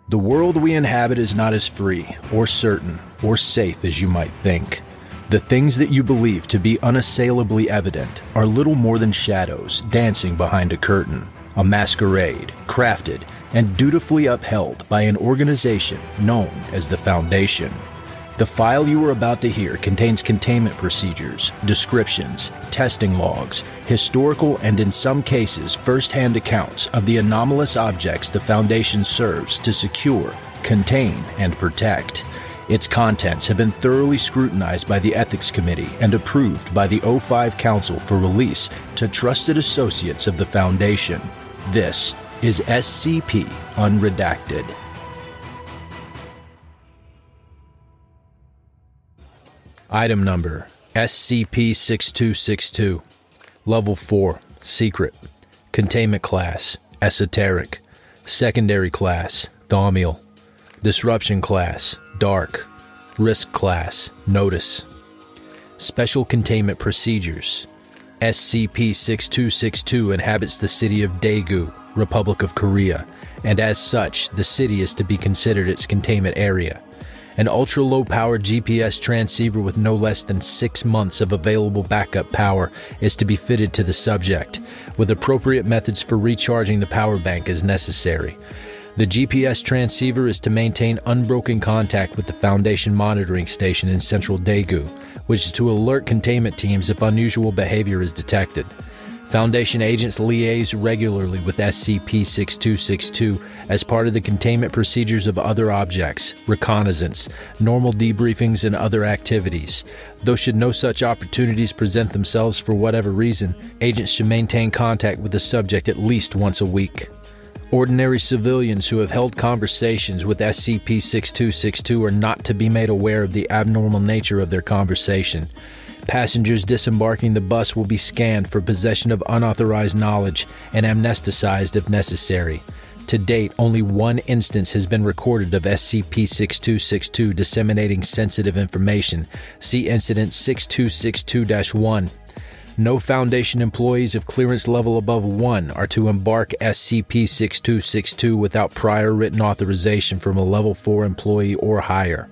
The world we inhabit is not as free, or certain, or safe as you might think. The things that you believe to be unassailably evident are little more than shadows dancing behind a curtain, a masquerade crafted and dutifully upheld by an organization known as the Foundation. The file you are about to hear contains containment procedures, descriptions, testing logs, historical and in some cases first-hand accounts of the anomalous objects the Foundation serves to secure, contain, and protect. Its contents have been thoroughly scrutinized by the Ethics Committee and approved by the O5 Council for release to trusted associates of the Foundation. This is SCP Unredacted. Item number SCP-6262. Level 4, Secret. Containment Class, Esoteric. Secondary Class, Thaumiel. Disruption Class, Dark. Risk Class, Notice. Special Containment Procedures. SCP-6262 inhabits the city of Daegu, Republic of Korea, and as such, the city is to be considered its containment area. An ultra-low-power GPS transceiver with no less than 6 months of available backup power is to be fitted to the subject, with appropriate methods for recharging the power bank as necessary. The GPS transceiver is to maintain unbroken contact with the Foundation monitoring station in central Daegu, which is to alert containment teams if unusual behavior is detected. Foundation agents liaise regularly with SCP-6262 as part of the containment procedures of other objects, reconnaissance, normal debriefings, and other activities. Though should no such opportunities present themselves for whatever reason, agents should maintain contact with the subject at least once a week. Ordinary civilians who have held conversations with SCP-6262 are not to be made aware of the abnormal nature of their conversation. Passengers disembarking the bus will be scanned for possession of unauthorized knowledge and amnesticized if necessary. To date, only one instance has been recorded of SCP-6262 disseminating sensitive information. See Incident 6262-1. No Foundation employees of clearance level above 1 are to embark SCP-6262 without prior written authorization from a Level 4 employee or higher.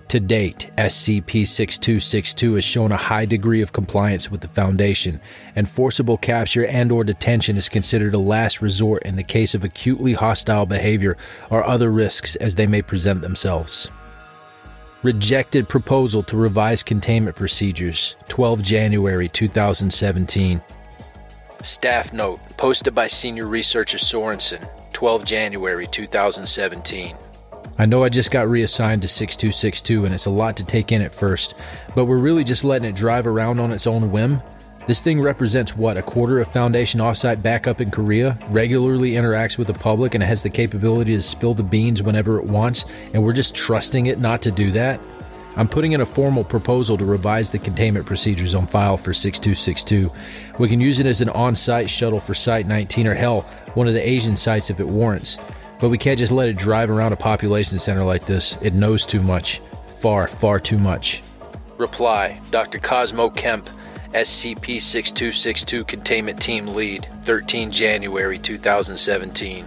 To date, SCP-6262 has shown a high degree of compliance with the Foundation, and forcible capture and/or detention is considered a last resort in the case of acutely hostile behavior or other risks as they may present themselves. Rejected proposal to revise containment procedures, 12 January 2017. Staff note, posted by Senior Researcher Sorensen, 12 January 2017. I know I just got reassigned to 6262 and it's a lot to take in at first, but we're really just letting it drive around on its own whim. This thing represents what, a quarter of Foundation offsite backup in Korea, regularly interacts with the public, and it has the capability to spill the beans whenever it wants, and we're just trusting it not to do that? I'm putting in a formal proposal to revise the containment procedures on file for 6262. We can use it as an on-site shuttle for Site 19 or hell, one of the Asian sites if it warrants. But we can't just let it drive around a population center like this. It knows too much. Far, far too much. Reply, Dr. Cosmo Kemp, SCP-6262 Containment Team Lead, 13 January 2017.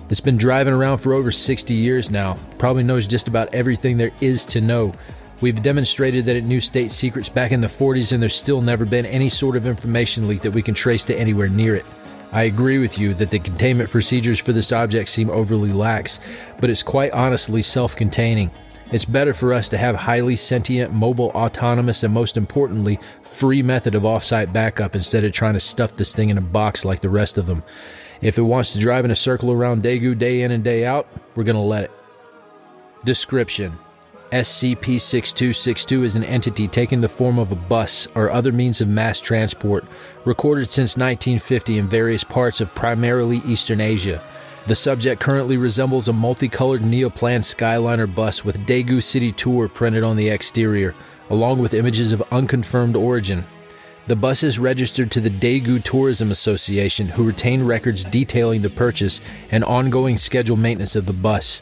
It's been driving around for over 60 years now. Probably knows just about everything there is to know. We've demonstrated that it knew state secrets back in the 40s, and there's still never been any sort of information leak that we can trace to anywhere near it. I agree with you that the containment procedures for this object seem overly lax, but it's quite honestly self-containing. It's better for us to have highly sentient, mobile, autonomous, and most importantly, free method of off-site backup instead of trying to stuff this thing in a box like the rest of them. If it wants to drive in a circle around Daegu day in and day out, we're going to let it. Description: SCP-6262 is an entity taking the form of a bus or other means of mass transport, recorded since 1950 in various parts of primarily Eastern Asia. The subject currently resembles a multicolored Neoplan Skyliner bus with Daegu City Tour printed on the exterior, along with images of unconfirmed origin. The bus is registered to the Daegu Tourism Association, who retain records detailing the purchase and ongoing scheduled maintenance of the bus.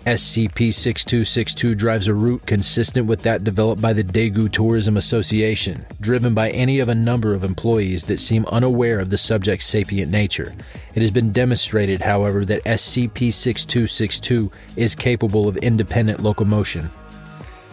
SCP-6262 drives a route consistent with that developed by the Daegu Tourism Association, driven by any of a number of employees that seem unaware of the subject's sapient nature. It has been demonstrated, however, that SCP-6262 is capable of independent locomotion.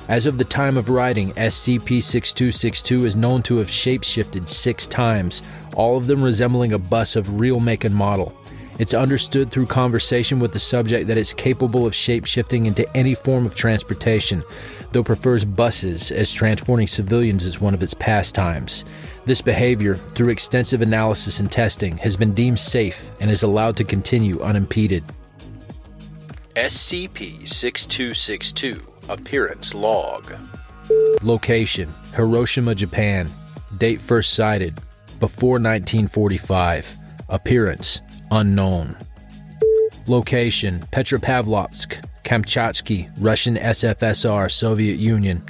As of the time of writing, SCP-6262 is known to have shapeshifted 6 times, all of them resembling a bus of real make and model. It's understood through conversation with the subject that it's capable of shapeshifting into any form of transportation, though prefers buses, as transporting civilians is one of its pastimes. This behavior, through extensive analysis and testing, has been deemed safe and is allowed to continue unimpeded. SCP-6262 Appearance Log. Location: Hiroshima, Japan. Date first sighted: before 1945. Appearance: unknown. Location: Petropavlovsk, Kamchatsky, Russian SFSR, Soviet Union.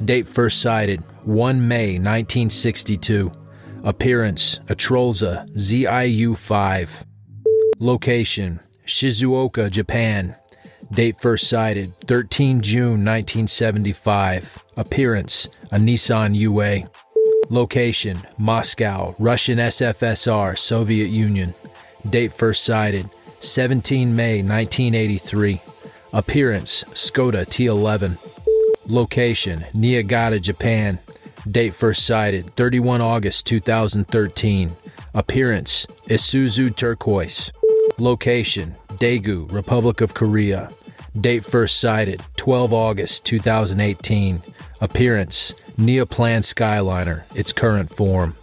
Date first sighted: 1 May 1962. Appearance: a Trolza ZIU-5. Location: Shizuoka, Japan. Date first sighted: 13 June 1975. Appearance: a Nissan UA. Location: Moscow, Russian SFSR, Soviet Union. Date first sighted: 17 May 1983. Appearance: Skoda T11. Location: Niigata, Japan. Date first sighted: 31 August 2013. Appearance: Isuzu Turquoise. Location: Daegu, Republic of Korea. Date first sighted: 12 August 2018. Appearance: Neoplan Skyliner, its current form.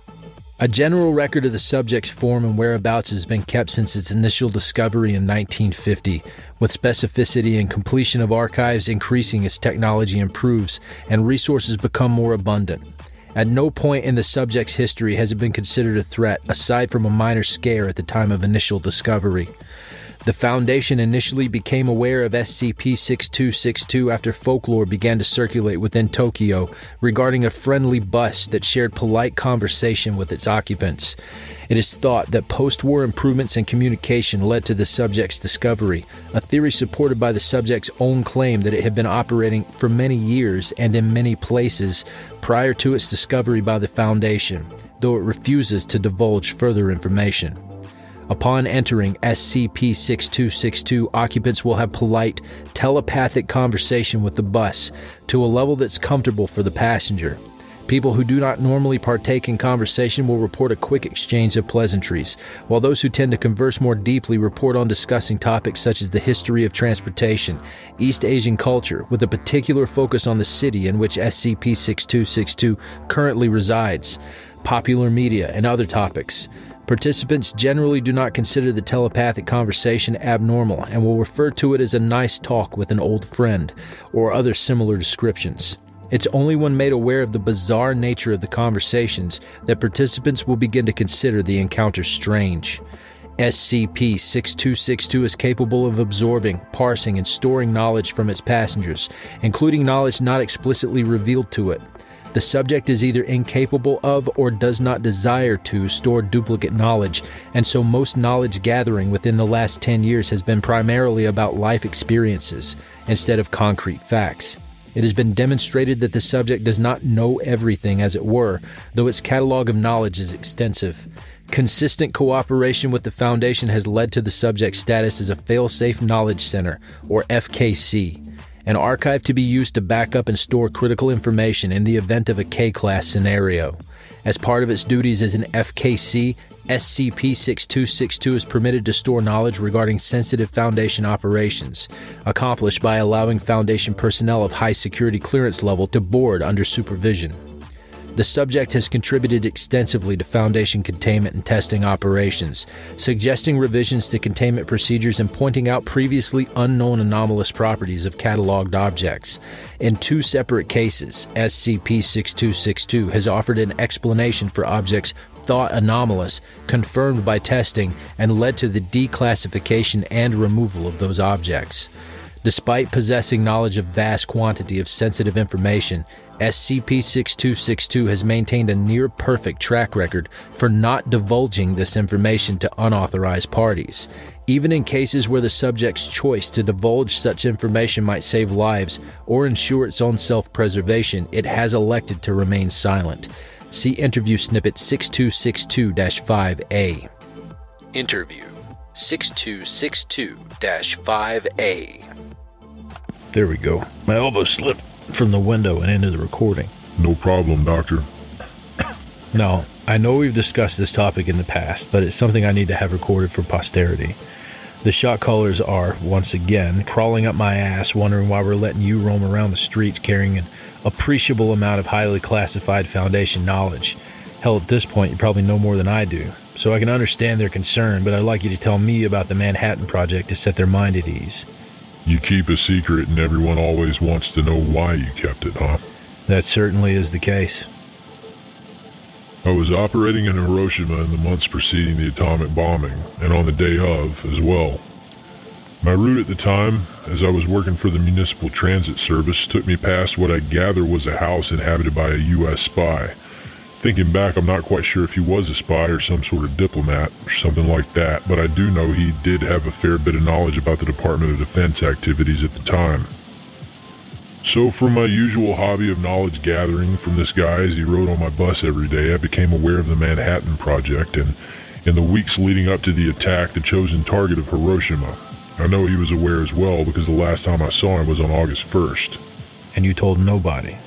A general record of the subject's form and whereabouts has been kept since its initial discovery in 1950, with specificity and completion of archives increasing as technology improves and resources become more abundant. At no point in the subject's history has it been considered a threat, aside from a minor scare at the time of initial discovery. The Foundation initially became aware of SCP-6262 after folklore began to circulate within Tokyo regarding a friendly bus that shared polite conversation with its occupants. It is thought that post-war improvements in communication led to the subject's discovery, a theory supported by the subject's own claim that it had been operating for many years and in many places prior to its discovery by the Foundation, though it refuses to divulge further information. Upon entering SCP-6262, occupants will have polite, telepathic conversation with the bus to a level that's comfortable for the passenger. People who do not normally partake in conversation will report a quick exchange of pleasantries, while those who tend to converse more deeply report on discussing topics such as the history of transportation, East Asian culture, with a particular focus on the city in which SCP-6262 currently resides, popular media, and other topics. Participants generally do not consider the telepathic conversation abnormal and will refer to it as a nice talk with an old friend, or other similar descriptions. It's only when made aware of the bizarre nature of the conversations that participants will begin to consider the encounter strange. SCP-6262 is capable of absorbing, parsing, and storing knowledge from its passengers, including knowledge not explicitly revealed to it. The subject is either incapable of or does not desire to store duplicate knowledge, and so most knowledge gathering within the last 10 years has been primarily about life experiences instead of concrete facts. It has been demonstrated that the subject does not know everything, as it were, though its catalog of knowledge is extensive. Consistent cooperation with the Foundation has led to the subject's status as a fail-safe knowledge center, or FKC, an archive to be used to back up and store critical information in the event of a K-class scenario. As part of its duties as an FKC, SCP-6262 is permitted to store knowledge regarding sensitive Foundation operations, accomplished by allowing Foundation personnel of high security clearance level to board under supervision. The subject has contributed extensively to Foundation containment and testing operations, suggesting revisions to containment procedures and pointing out previously unknown anomalous properties of cataloged objects. In 2 separate cases, SCP-6262 has offered an explanation for objects thought anomalous, confirmed by testing, and led to the declassification and removal of those objects. Despite possessing knowledge of vast quantity of sensitive information, SCP-6262 has maintained a near-perfect track record for not divulging this information to unauthorized parties. Even in cases where the subject's choice to divulge such information might save lives or ensure its own self-preservation, it has elected to remain silent. See Interview Snippet 6262-5A. Interview 6262-5A. There we go. My elbow slipped from the window and into the recording. No problem, Doctor. No, I know we've discussed this topic in the past, but it's something I need to have recorded for posterity. The shot callers are, once again, crawling up my ass, wondering why we're letting you roam around the streets carrying an appreciable amount of highly classified Foundation knowledge. Hell, at this point, you probably know more than I do, so I can understand their concern, but I'd like you to tell me about the Manhattan Project to set their mind at ease. You keep a secret and everyone always wants to know why you kept it, huh? That certainly is the case. I was operating in Hiroshima in the months preceding the atomic bombing, and on the day of as well. My route at the time, as I was working for the Municipal Transit Service, took me past what I gather was a house inhabited by a U.S. spy. Thinking back, I'm not quite sure if he was a spy or some sort of diplomat or something like that, but I do know he did have a fair bit of knowledge about the Department of Defense activities at the time. So from my usual hobby of knowledge gathering from this guy as he rode on my bus every day, I became aware of the Manhattan Project and, in the weeks leading up to the attack, the chosen target of Hiroshima. I know he was aware as well because the last time I saw him was on August 1st. And you told nobody?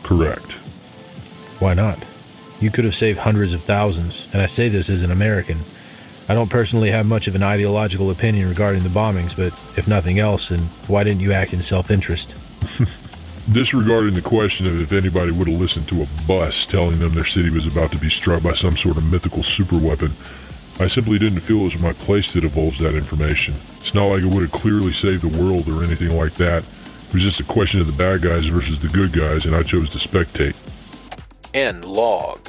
Correct. Why not? You could have saved hundreds of thousands, and I say this as an American. I don't personally have much of an ideological opinion regarding the bombings, but if nothing else, then why didn't you act in self-interest? Disregarding the question of if anybody would have listened to a bus telling them their city was about to be struck by some sort of mythical superweapon, I simply didn't feel it was my place to divulge that information. It's not like it would have clearly saved the world or anything like that. It was just a question of the bad guys versus the good guys, and I chose to spectate. End log.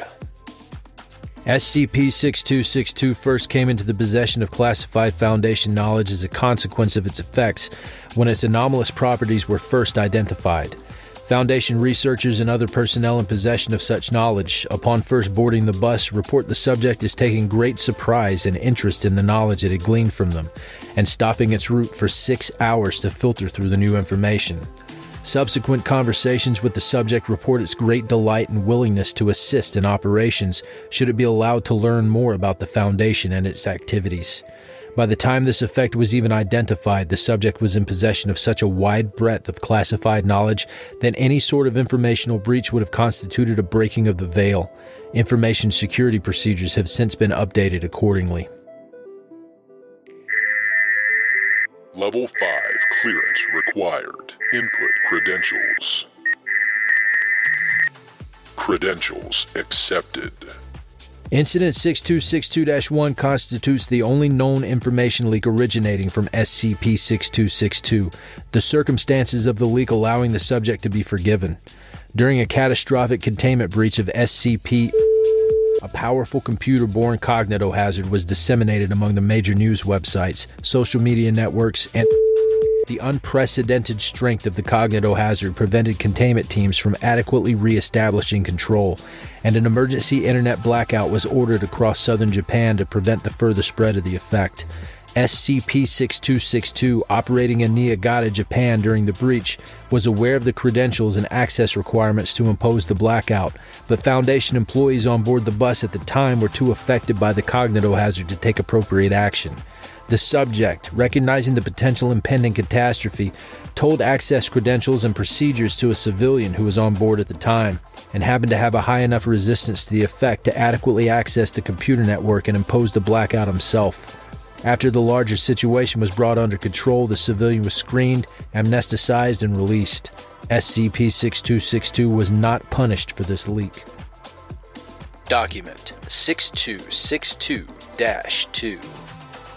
SCP-6262 first came into the possession of classified Foundation knowledge as a consequence of its effects when its anomalous properties were first identified. Foundation researchers and other personnel in possession of such knowledge, upon first boarding the bus, report the subject as taking great surprise and interest in the knowledge it had gleaned from them, and stopping its route for 6 hours to filter through the new information. Subsequent conversations with the subject report its great delight and willingness to assist in operations should it be allowed to learn more about the Foundation and its activities. By the time this effect was even identified, the subject was in possession of such a wide breadth of classified knowledge that any sort of informational breach would have constituted a breaking of the veil. Information security procedures have since been updated accordingly. Level 5 clearance required. Input credentials. Credentials accepted. Incident 6262-1 constitutes the only known information leak originating from SCP-6262, the circumstances of the leak allowing the subject to be forgiven. During a catastrophic containment breach of SCP, a powerful computer-borne cognitohazard was disseminated among the major news websites, social media networks, and the unprecedented strength of the cognitohazard prevented containment teams from adequately re-establishing control, and an emergency internet blackout was ordered across southern Japan to prevent the further spread of the effect. SCP-6262, operating in Niigata, Japan during the breach, was aware of the credentials and access requirements to impose the blackout, but Foundation employees on board the bus at the time were too affected by the cognitohazard to take appropriate action. The subject, recognizing the potential impending catastrophe, told access credentials and procedures to a civilian who was on board at the time, and happened to have a high enough resistance to the effect to adequately access the computer network and impose the blackout himself. After the larger situation was brought under control, the civilian was screened, amnesticized, and released. SCP-6262 was not punished for this leak. Document 6262-2.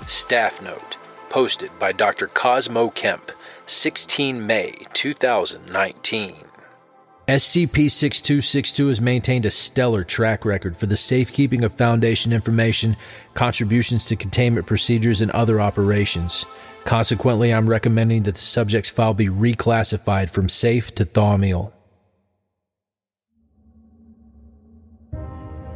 Staff note, posted by Dr. Cosmo Kemp, 16 May 2019. SCP-6262 has maintained a stellar track record for the safekeeping of Foundation information, contributions to containment procedures, and other operations. Consequently, I'm recommending that the subject's file be reclassified from safe to thaw meal.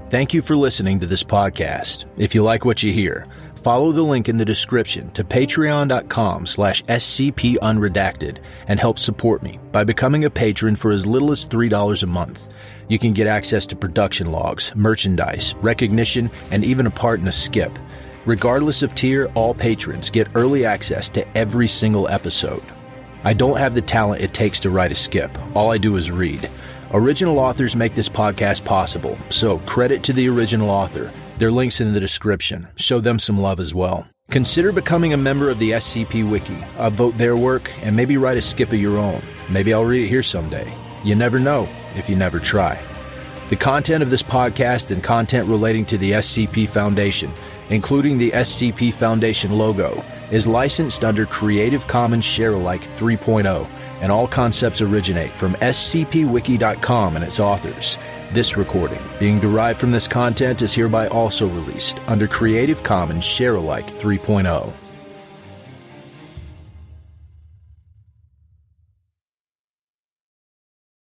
Thank you for listening to this podcast. If you like what you hear, follow the link in the description to patreon.com/scpunredacted and help support me by becoming a patron for as little as $3 a month. You can get access to production logs, merchandise, recognition, and even a part in a skip. Regardless of tier, all patrons get early access to every single episode. I don't have the talent it takes to write a skip. All I do is read. Original authors make this podcast possible, so credit to the original author. Their link's in the description. Show them some love as well. Consider becoming a member of the SCP Wiki. Upvote their work and maybe write a skip of your own. Maybe I'll read it here someday. You never know if you never try. The content of this podcast and content relating to the SCP Foundation, including the SCP Foundation logo, is licensed under Creative Commons Sharealike 3.0, and all concepts originate from scpwiki.com and its authors. This recording, being derived from this content, is hereby also released under Creative Commons Sharealike 3.0.